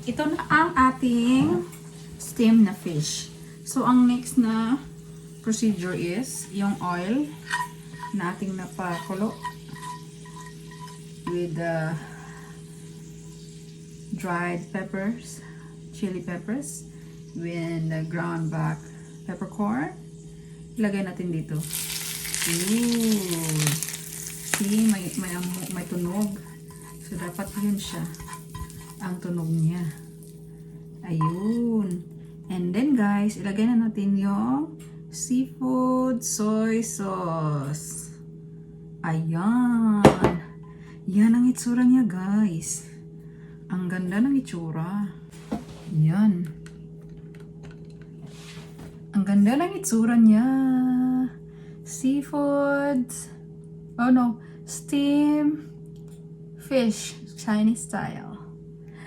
ito na ang ating steam na fish. So, ang next na procedure is yung oil na ating napakulo with the dried peppers, chili peppers, with the ground black peppercorn. Ilagay natin dito. Ooh. See, may tunog. So, dapat yun siya. Ang tunog niya. Ayun. And then, guys, ilagay na natin yung seafood soy sauce. Ayan. Yan ang itsura niya, guys. Ang ganda ng itsura. Yan. Ang ganda ng itsura niya. Seafood. Oh no. Steam fish. Chinese style.